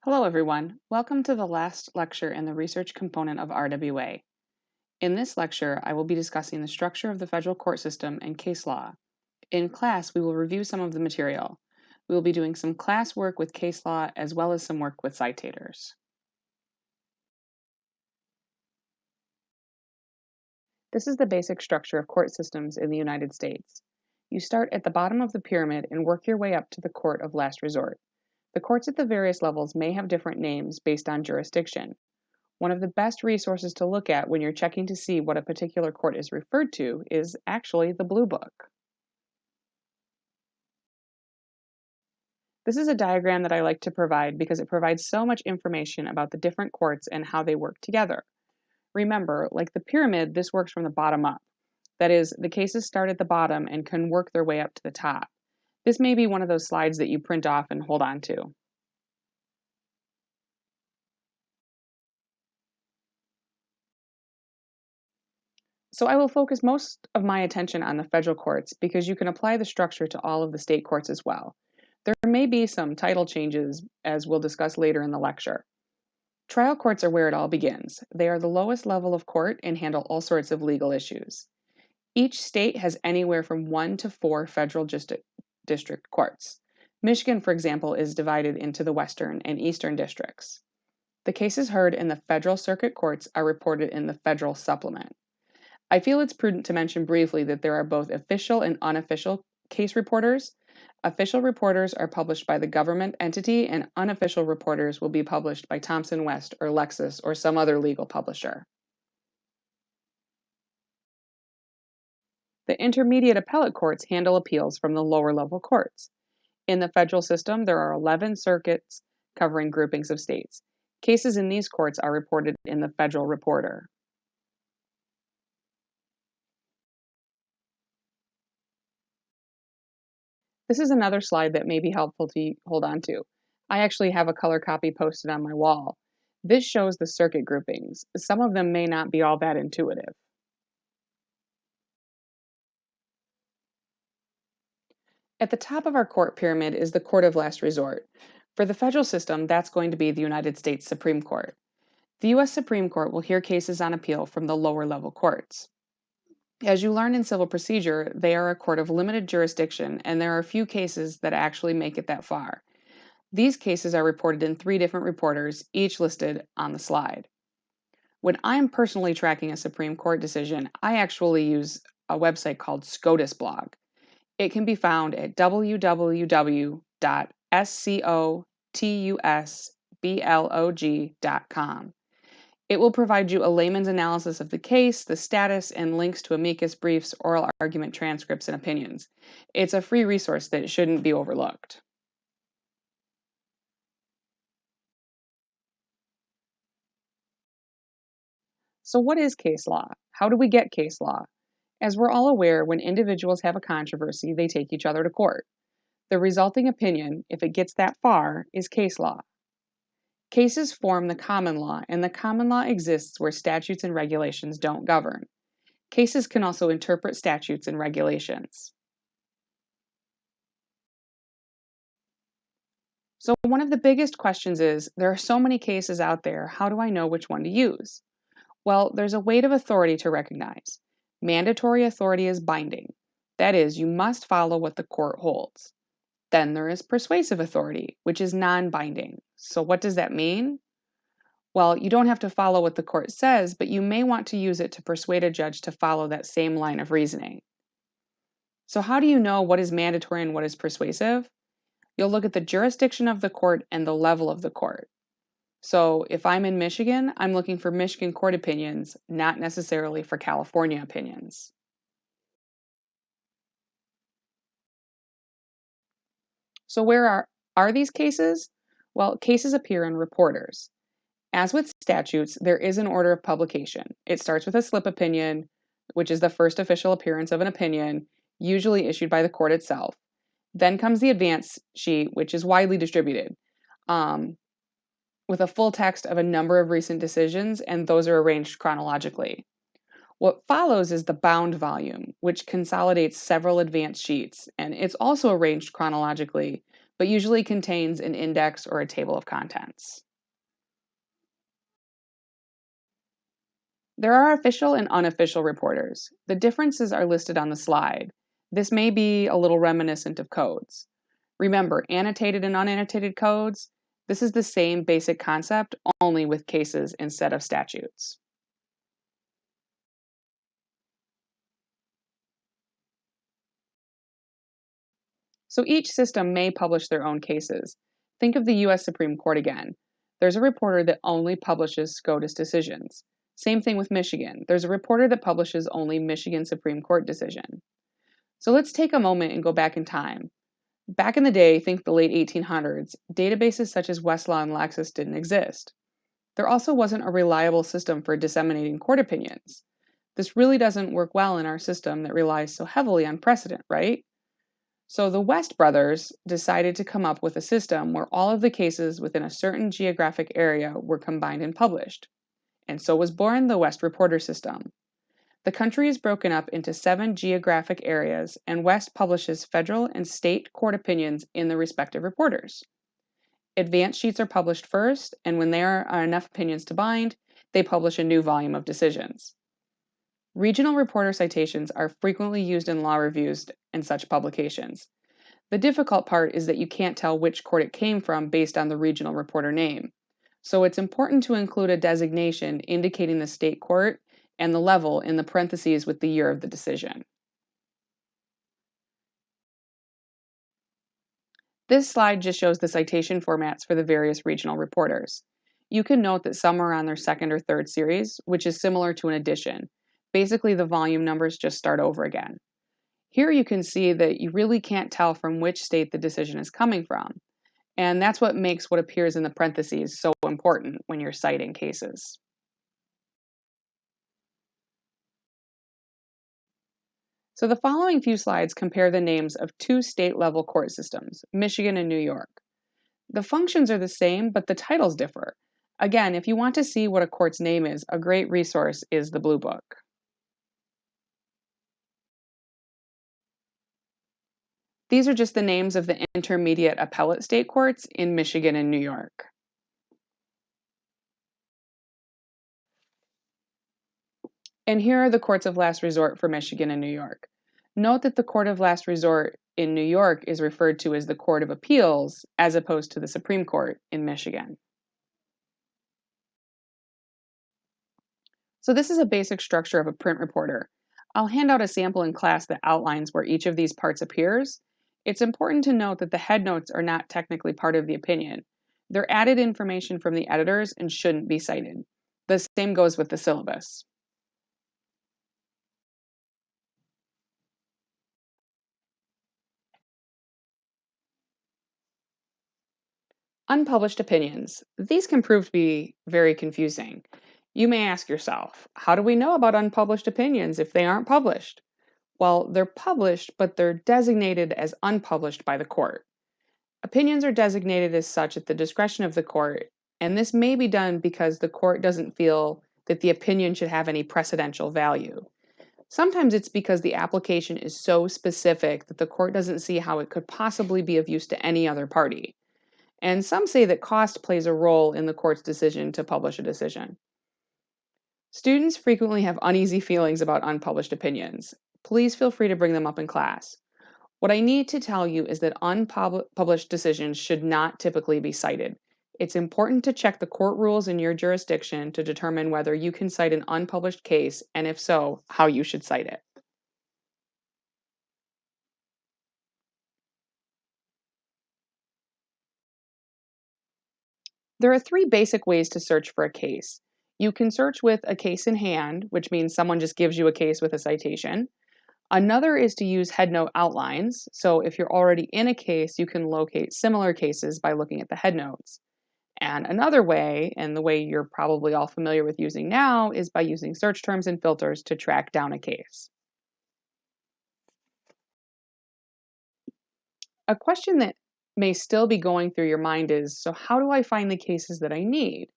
Hello everyone, welcome to the last lecture in the research component of RWA. In this lecture, I will be discussing the structure of the federal court system and case law. In class, we will review some of the material. We will be doing some class work with case law as well as some work with citators. This is the basic structure of court systems in the United States. You start at the bottom of the pyramid and work your way up to the court of last resort. The courts at the various levels may have different names based on jurisdiction. One of the best resources to look at when you're checking to see what a particular court is referred to is actually the Blue Book. This is a diagram that I like to provide because it provides so much information about the different courts and how they work together. Remember, like the pyramid, this works from the bottom up. That is, the cases start at the bottom and can work their way up to the top. This may be one of those slides that you print off and hold on to. So I will focus most of my attention on the federal courts because you can apply the structure to all of the state courts as well. There may be some title changes, as we'll discuss later in the lecture. Trial courts are where it all begins. They are the lowest level of court and handle all sorts of legal issues. Each state has anywhere from 1 to 4 federal district courts. Michigan, for example, is divided into the Western and Eastern districts. The cases heard in the federal circuit courts are reported in the federal supplement. I feel it's prudent to mention briefly that there are both official and unofficial case reporters. Official reporters are published by the government entity, and unofficial reporters will be published by Thomson West or Lexis or some other legal publisher. The intermediate appellate courts handle appeals from the lower level courts. In the federal system, there are 11 circuits covering groupings of states. Cases in these courts are reported in the Federal Reporter. This is another slide that may be helpful to hold on to. I actually have a color copy posted on my wall. This shows the circuit groupings. Some of them may not be all that intuitive. At the top of our court pyramid is the court of last resort. For the federal system, that's going to be the United States Supreme Court. The U.S. Supreme Court will hear cases on appeal from the lower level courts. As you learn in civil procedure, they are a court of limited jurisdiction, and there are few cases that actually make it that far. These cases are reported in 3 different reporters, each listed on the slide. When I'm personally tracking a Supreme Court decision, I actually use a website called SCOTUS blog. It can be found at www.scotusblog.com. It will provide you a layman's analysis of the case, the status, and links to amicus briefs, oral argument transcripts, and opinions. It's a free resource that shouldn't be overlooked. So, what is case law? How do we get case law? As we're all aware, when individuals have a controversy, they take each other to court. The resulting opinion, if it gets that far, is case law. Cases form the common law, and the common law exists where statutes and regulations don't govern. Cases can also interpret statutes and regulations. So, one of the biggest questions is there are so many cases out there, how do I know which one to use? Well, there's a weight of authority to recognize. Mandatory authority is binding. That is, you must follow what the court holds. Then there is persuasive authority, which is non-binding. So what does that mean? Well, you don't have to follow what the court says, but you may want to use it to persuade a judge to follow that same line of reasoning. So how do you know what is mandatory and what is persuasive? You'll look at the jurisdiction of the court and the level of the court. So if I'm in Michigan, I'm looking for Michigan court opinions, not necessarily for California opinions. So where are these cases? Well, cases appear in reporters. As with statutes, there is an order of publication. It starts with a slip opinion, which is the first official appearance of an opinion, usually issued by the court itself. Then comes the advance sheet, which is widely distributed, with a full text of a number of recent decisions, and those are arranged chronologically. What follows is the bound volume, which consolidates several advanced sheets, and it's also arranged chronologically, but usually contains an index or a table of contents. There are official and unofficial reporters. The differences are listed on the slide. This may be a little reminiscent of codes. Remember, annotated and unannotated codes, this is the same basic concept, only with cases instead of statutes. So each system may publish their own cases. Think of the US Supreme Court again. There's a reporter that only publishes SCOTUS decisions. Same thing with Michigan. There's a reporter that publishes only Michigan Supreme Court decision. So let's take a moment and go back in time. Back in the day, think the late 1800s, databases such as Westlaw and Lexis didn't exist. There also wasn't a reliable system for disseminating court opinions. This really doesn't work well in our system that relies so heavily on precedent, right? So the West brothers decided to come up with a system where all of the cases within a certain geographic area were combined and published. And so was born the West Reporter System. The country is broken up into 7 geographic areas, and West publishes federal and state court opinions in the respective reporters. Advanced sheets are published first, and when there are enough opinions to bind, they publish a new volume of decisions. Regional reporter citations are frequently used in law reviews and such publications. The difficult part is that you can't tell which court it came from based on the regional reporter name. So it's important to include a designation indicating the state court and the level in the parentheses with the year of the decision. This slide just shows the citation formats for the various regional reporters. You can note that some are on their second or third series, which is similar to an edition. Basically, the volume numbers just start over again. Here you can see that you really can't tell from which state the decision is coming from. And that's what makes what appears in the parentheses so important when you're citing cases. So the following few slides compare the names of 2 state-level court systems, Michigan and New York. The functions are the same, but the titles differ. Again, if you want to see what a court's name is, a great resource is the Blue Book. These are just the names of the intermediate appellate state courts in Michigan and New York. And here are the courts of last resort for Michigan and New York. Note that the court of last resort in New York is referred to as the Court of Appeals as opposed to the Supreme Court in Michigan. So this is a basic structure of a print reporter. I'll hand out a sample in class that outlines where each of these parts appears. It's important to note that the headnotes are not technically part of the opinion. They're added information from the editors and shouldn't be cited. The same goes with the syllabus. Unpublished opinions. These can prove to be very confusing. You may ask yourself, how do we know about unpublished opinions if they aren't published? Well, they're published, but they're designated as unpublished by the court. Opinions are designated as such at the discretion of the court, and this may be done because the court doesn't feel that the opinion should have any precedential value. Sometimes it's because the application is so specific that the court doesn't see how it could possibly be of use to any other party. And some say that cost plays a role in the court's decision to publish a decision. Students frequently have uneasy feelings about unpublished opinions. Please feel free to bring them up in class. What I need to tell you is that unpublished decisions should not typically be cited. It's important to check the court rules in your jurisdiction to determine whether you can cite an unpublished case, and if so, how you should cite it. There are 3 basic ways to search for a case. You can search with a case in hand, which means someone just gives you a case with a citation. Another is to use headnote outlines. So if you're already in a case, you can locate similar cases by looking at the headnotes. And another way, and the way you're probably all familiar with using now, is by using search terms and filters to track down a case. A question that may still be going through your mind is, so how do I find the cases that I need?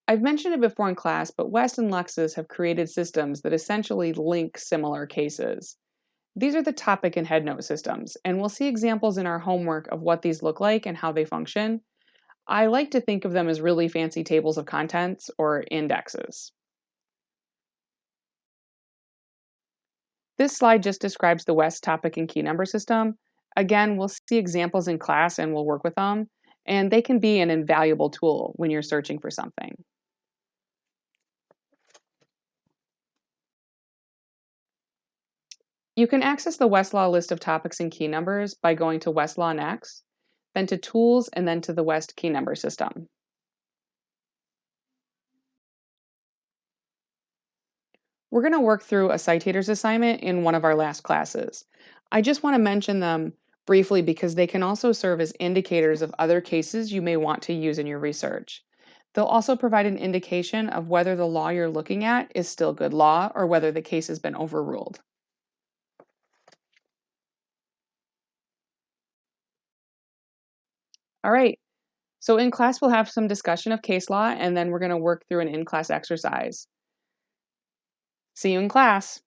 I've mentioned it before in class, but West and Lexis have created systems that essentially link similar cases. These are the topic and headnote systems, and we'll see examples in our homework of what these look like and how they function. I like to think of them as really fancy tables of contents or indexes. This slide just describes the West topic and key number system. Again, we'll see examples in class and we'll work with them, and they can be an invaluable tool when you're searching for something. You can access the Westlaw list of topics and key numbers by going to Westlaw Next, then to Tools, and then to the West key number system. We're going to work through a citators assignment in one of our last classes. I just want to mention them briefly because they can also serve as indicators of other cases you may want to use in your research. They'll also provide an indication of whether the law you're looking at is still good law or whether the case has been overruled. All right, so in class we'll have some discussion of case law and then we're going to work through an in-class exercise. See you in class.